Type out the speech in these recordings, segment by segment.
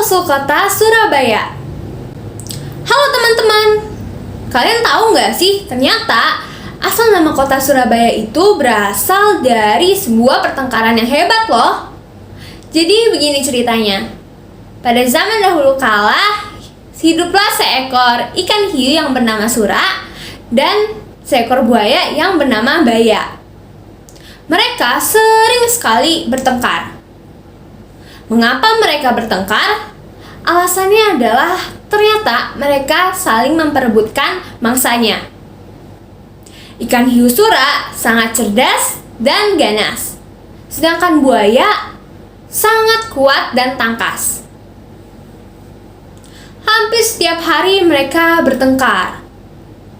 asal-usul kota Surabaya. Halo teman-teman, kalian tahu nggak sih ternyata asal nama kota Surabaya itu berasal dari sebuah pertengkaran yang hebat loh. Jadi begini ceritanya. Pada zaman dahulu kala, hiduplah seekor ikan hiu yang bernama Sura dan seekor buaya yang bernama Baya. Mereka sering sekali bertengkar. Mengapa mereka bertengkar? Alasannya adalah ternyata mereka saling memperebutkan mangsanya. Ikan hiu Sura sangat cerdas dan ganas, sedangkan buaya sangat kuat dan tangkas. Hampir setiap hari mereka bertengkar,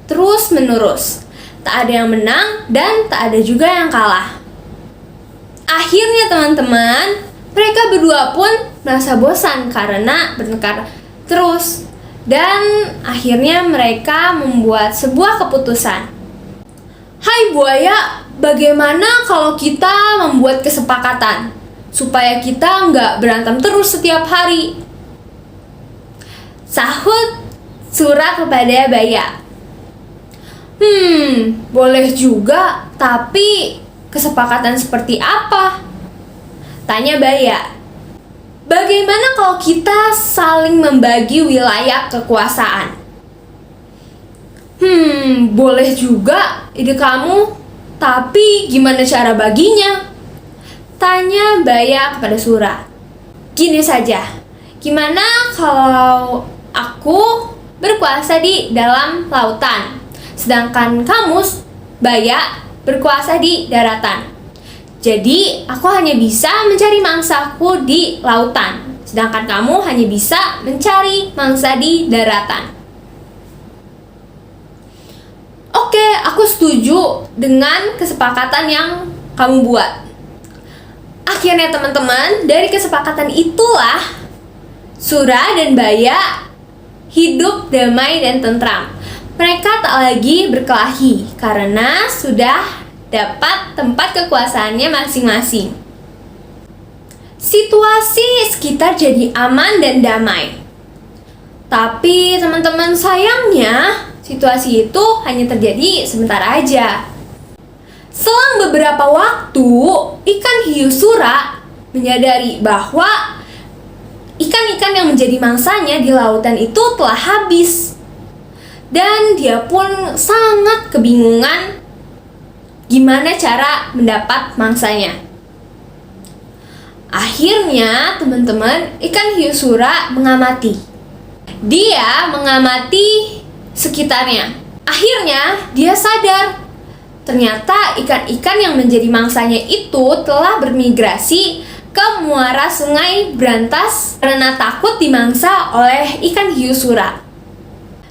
terus menerus. Tak ada yang menang dan tak ada juga yang kalah. Akhirnya teman-teman, mereka berdua pun merasa bosan karena bertengkar terus. Dan akhirnya mereka membuat sebuah keputusan. Hai buaya, bagaimana kalau kita membuat kesepakatan supaya kita nggak berantem terus setiap hari? Sahut Sura kepada Baya. Boleh juga, tapi kesepakatan seperti apa? Tanya Baya. Bagaimana kalau kita saling membagi wilayah kekuasaan? Boleh juga ide kamu, tapi gimana cara baginya? Tanya Baya kepada Sura. Gini saja, gimana kalau aku berkuasa di dalam lautan, sedangkan kamu, Baya, berkuasa di daratan. Jadi, aku hanya bisa mencari mangsaku di lautan, sedangkan kamu hanya bisa mencari mangsa di daratan. Oke, aku setuju dengan kesepakatan yang kamu buat. Akhirnya teman-teman, dari kesepakatan itulah Sura dan Baya hidup damai dan tentram. Mereka tak lagi berkelahi karena sudah dapat tempat kekuasaannya masing-masing. Situasi sekitar jadi aman dan damai. Tapi teman-teman, sayangnya situasi itu hanya terjadi sebentar aja. Selang beberapa waktu, ikan hiu Sura menyadari bahwa ikan-ikan yang menjadi mangsanya di lautan itu telah habis. Dan dia pun sangat kebingungan gimana cara mendapat mangsanya. Akhirnya teman-teman, ikan hiu Sura mengamati. Dia mengamati sekitarnya. Akhirnya dia sadar, ternyata ikan-ikan yang menjadi mangsanya itu telah bermigrasi ke muara Sungai Brantas karena takut dimangsa oleh ikan hiu Sura.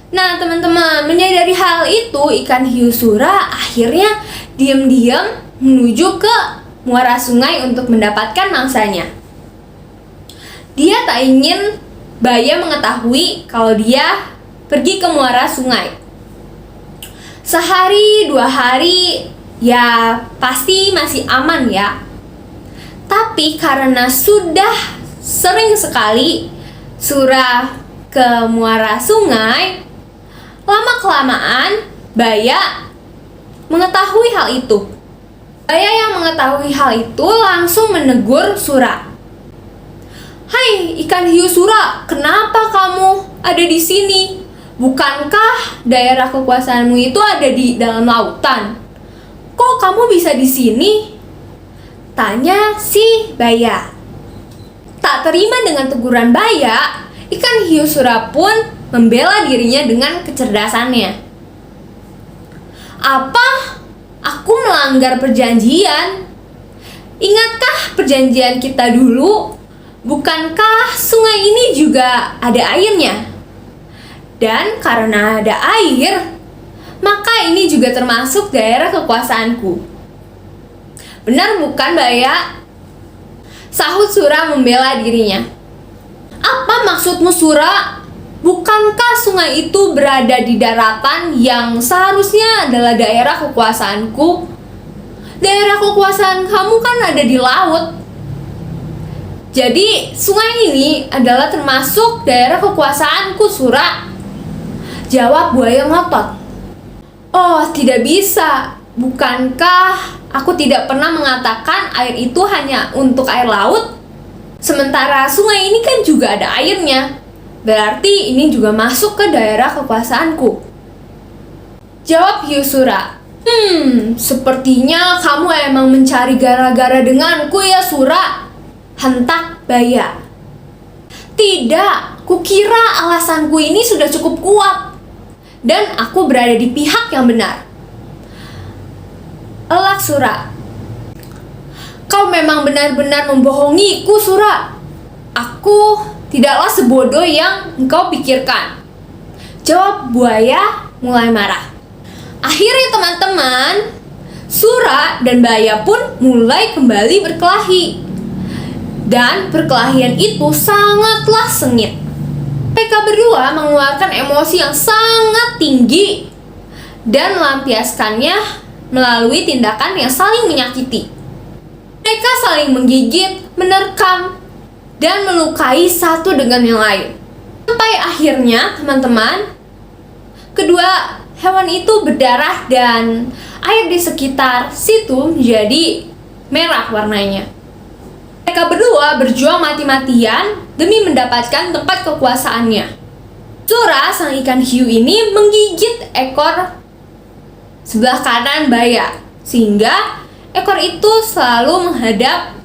Nah teman-teman, menyadari hal itu, ikan hiu Sura akhirnya diam-diam menuju ke muara sungai untuk mendapatkan mangsanya. Dia tak ingin Baya mengetahui kalau dia pergi ke muara sungai. Sehari, 2 hari, ya pasti masih aman ya. Tapi karena sudah sering sekali Sura ke muara sungai, lama-kelamaan Baya mengetahui hal itu. Baya yang mengetahui hal itu langsung menegur Sura. Hai ikan hiu Sura, kenapa kamu ada di sini? Bukankah daerah kekuasaanmu itu ada di dalam lautan? Kok kamu bisa di sini? Tanya si Baya. Tak terima dengan teguran Baya, ikan hiu Sura pun membela dirinya dengan kecerdasannya. Apa? Aku melanggar perjanjian? Ingatkah perjanjian kita dulu? Bukankah sungai ini juga ada airnya? Dan karena ada air, maka ini juga termasuk daerah kekuasaanku. Benar bukan Baya? Sahut Sura membela dirinya. Apa maksudmu Sura? Bukankah sungai itu berada di daratan yang seharusnya adalah daerah kekuasaanku? Daerah kekuasaan kamu kan ada di laut. Jadi sungai ini adalah termasuk daerah kekuasaanku, Sura. Jawab buaya ngotot. Oh, tidak bisa. Bukankah aku tidak pernah mengatakan air itu hanya untuk air laut? Sementara sungai ini kan juga ada airnya. Berarti ini juga masuk ke daerah kekuasaanku. Jawab hiu Sura. Sepertinya kamu emang mencari gara-gara denganku ya, Sura. Hentak Baya. Tidak, kukira alasanku ini sudah cukup kuat dan aku berada di pihak yang benar. Elak Sura. Kau memang benar-benar membohongiku, Sura. Aku tidaklah sebodoh yang engkau pikirkan. Jawab buaya mulai marah. Akhirnya teman-teman, Sura dan Baya pun mulai kembali berkelahi. Dan perkelahian itu sangatlah sengit. Mereka berdua mengeluarkan emosi yang sangat tinggi dan melampiaskannya melalui tindakan yang saling menyakiti. Mereka saling menggigit, menerkam, dan melukai satu dengan yang lain. Sampai akhirnya, teman-teman, kedua hewan itu berdarah dan air di sekitar situ menjadi merah warnanya. Mereka berdua berjuang mati-matian demi mendapatkan tempat kekuasaannya. Sura, sang ikan hiu ini, menggigit ekor sebelah kanan Baya, sehingga ekor itu selalu menghadap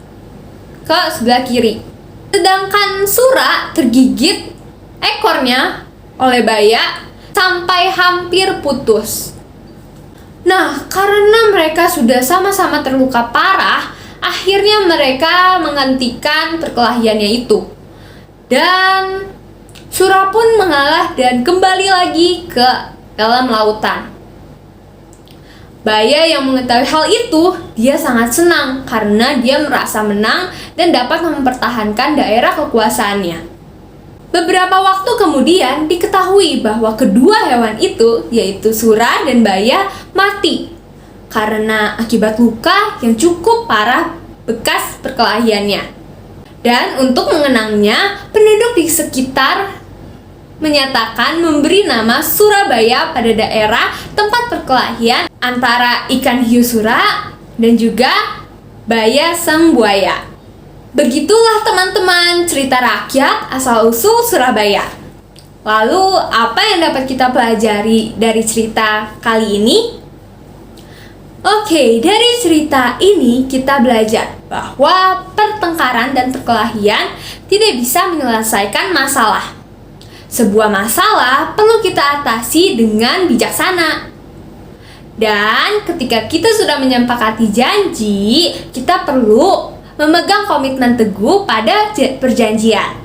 ke sebelah kiri. Sedangkan Sura tergigit ekornya oleh Baya sampai hampir putus. Nah, karena mereka sudah sama-sama terluka parah, akhirnya mereka menghentikan perkelahiannya itu. Dan Sura pun mengalah dan kembali lagi ke dalam lautan. Baya yang mengetahui hal itu, dia sangat senang karena dia merasa menang dan dapat mempertahankan daerah kekuasaannya. Beberapa waktu kemudian diketahui bahwa kedua hewan itu, yaitu Sura dan Baya, mati karena akibat luka yang cukup parah bekas perkelahiannya. Dan untuk mengenangnya, penduduk di sekitar menyatakan memberi nama Surabaya pada daerah tempat perkelahian antara ikan hiu Sura dan juga Baya sang buaya. Begitulah teman-teman cerita rakyat asal-usul Surabaya. Lalu apa yang dapat kita pelajari dari cerita kali ini? Oke, dari cerita ini kita belajar bahwa pertengkaran dan perkelahian tidak bisa menyelesaikan masalah. Sebuah masalah perlu kita atasi dengan bijaksana. Dan ketika kita sudah menyepakati janji, kita perlu memegang komitmen teguh pada perjanjian.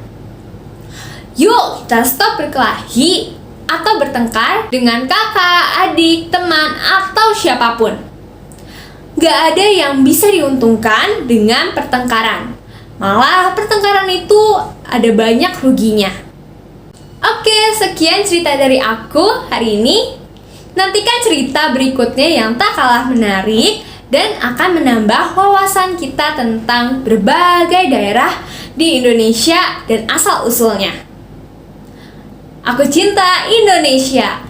Yuk, kita stop berkelahi atau bertengkar dengan kakak, adik, teman, atau siapapun. Gak ada yang bisa diuntungkan dengan pertengkaran. Malah pertengkaran itu ada banyak ruginya. Oke, sekian cerita dari aku hari ini. Nantikan cerita berikutnya yang tak kalah menarik dan akan menambah wawasan kita tentang berbagai daerah di Indonesia dan asal-usulnya. Aku cinta Indonesia.